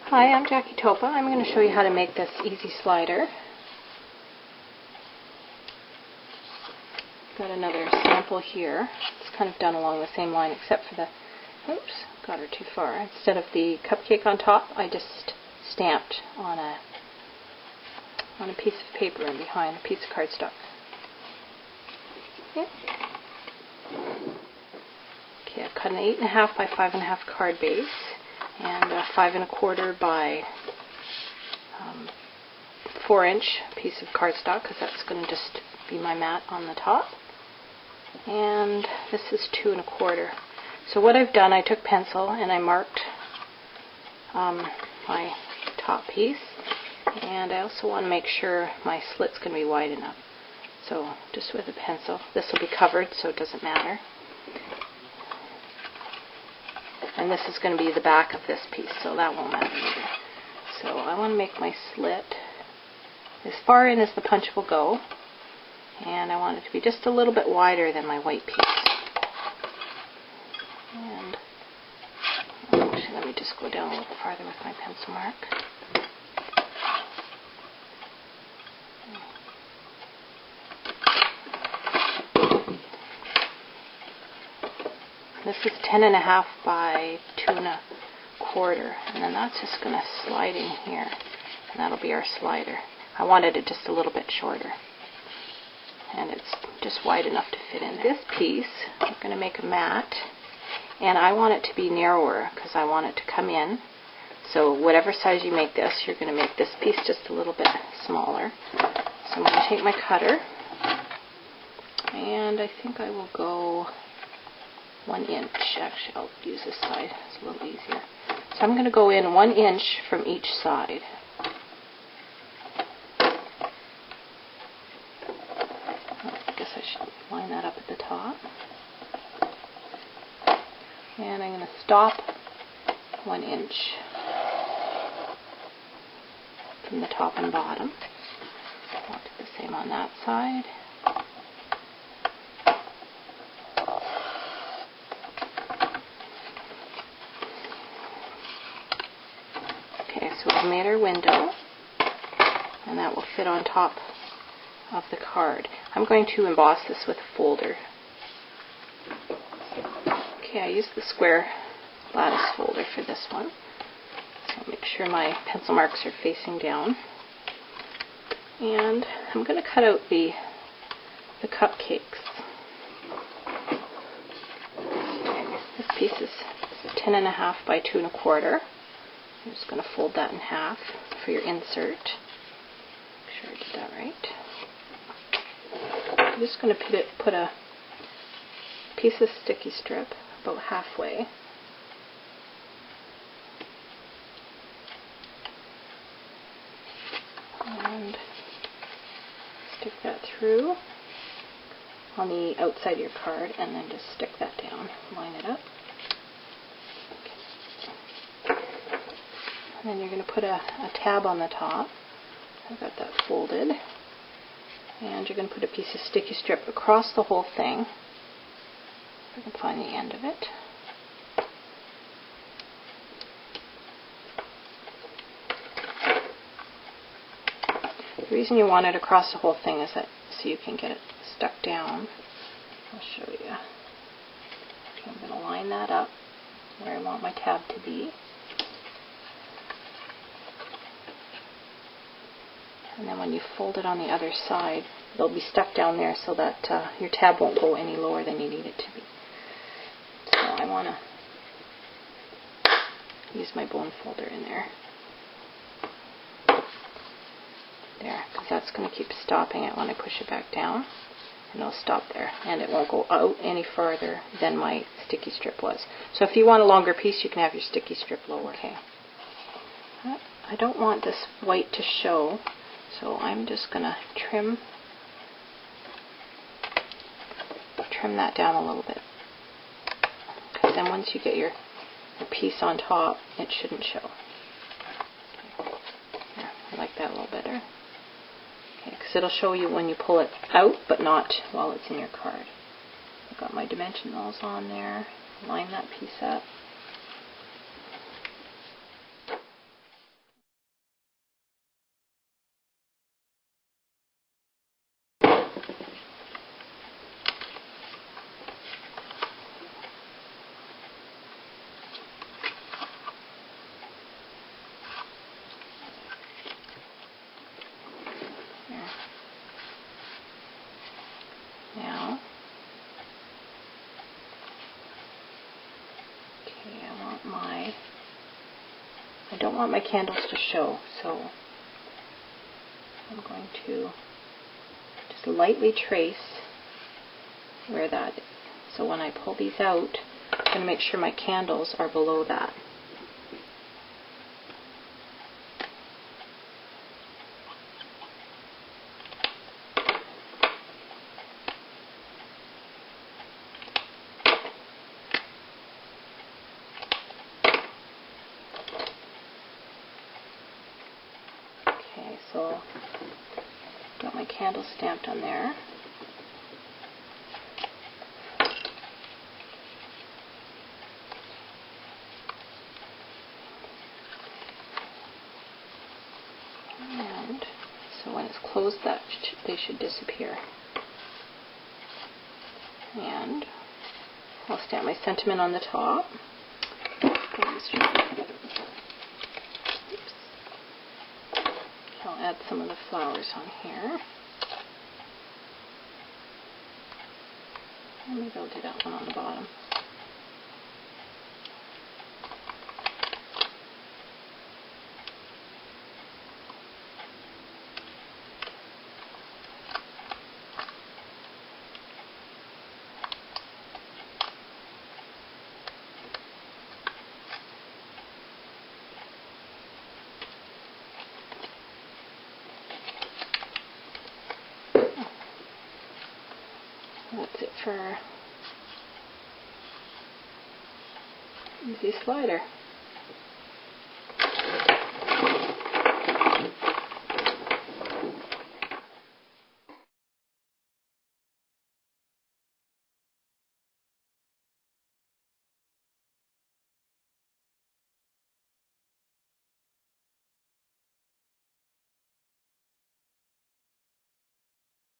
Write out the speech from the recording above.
Hi, I'm Topa. I'm going to show you how to make this easy slider. Got another sample here. It's kind of done along the same line except for the, oops, got her too far. Instead of the cupcake on top, I just stamped on a piece of paper and behind a piece of cardstock. Okay, I've cut an 8.5 by 5.5 card base and a 5 1/4 by 4-inch piece of cardstock, because that's going to just be my mat on the top. And this is 2 1/4. So what I've done, I took pencil and I marked my top piece, and I also want to make sure my slit's going to be wide enough. So just with a pencil, this will be covered so it doesn't matter. And this is going to be the back of this piece, so that won't matter either. So I want to make my slit as far in as the punch will go, and I want it to be just a little bit wider than my white piece. And actually, let me just go down a little farther with my pencil mark. This is 10.5 by 2 1/4, and then that's just going to slide in here, and that'll be our slider. I wanted it just a little bit shorter, and it's just wide enough to fit in there. This piece, I'm going to make a mat, and I want it to be narrower because I want it to come in. So whatever size you make this, you're going to make this piece just a little bit smaller. So I'm going to take my cutter, and I think I will go 1 inch. Actually, I'll use this side. It's a little easier. So I'm going to go in 1 inch from each side. I guess I should line that up at the top. And I'm going to stop 1 inch from the top and bottom. I'll do the same on that side. So we've made our window, and that will fit on top of the card. I'm going to emboss this with a folder. Okay, I used the square lattice folder for this one. So make sure my pencil marks are facing down. And I'm going to cut out the cupcakes. This piece is 10.5 by 2 1/4. I'm just going to fold that in half for your insert. Make sure I did that right. I'm just going to put a piece of sticky strip about halfway. And stick that through on the outside of your card, and then just stick that down. Line it up. And then you're going to put a tab on the top. I've got that folded. And you're going to put a piece of sticky strip across the whole thing. If I can find the end of it. The reason you want it across the whole thing is that so you can get it stuck down. I'll show you. Okay, I'm going to line that up where I want my tab to be. And then when you fold it on the other side, it'll be stuck down there so that your tab won't go any lower than you need it to be. So I want to use my bone folder in there. There, because that's going to keep stopping it when I push it back down. And it'll stop there. And it won't go out any farther than my sticky strip was. So if you want a longer piece, you can have your sticky strip lower. Okay. I don't want this white to show. So I'm just going to trim that down a little bit. Because then once you get your piece on top, it shouldn't show. Okay. Yeah, I like that a little better. Okay, because it'll show you when you pull it out, but not while it's in your card. I've got my dimensionals on there. Line that piece up. I don't want my candles to show, so I'm going to just lightly trace where that is. So when I pull these out, I'm going to make sure my candles are below that. Okay, so got my candle stamped on there. And so when it's closed, they should disappear. And I'll stamp my sentiment on the top. Oops. I'll add some of the flowers on here. And maybe I'll do that one on the bottom. That's it for Easy Slider.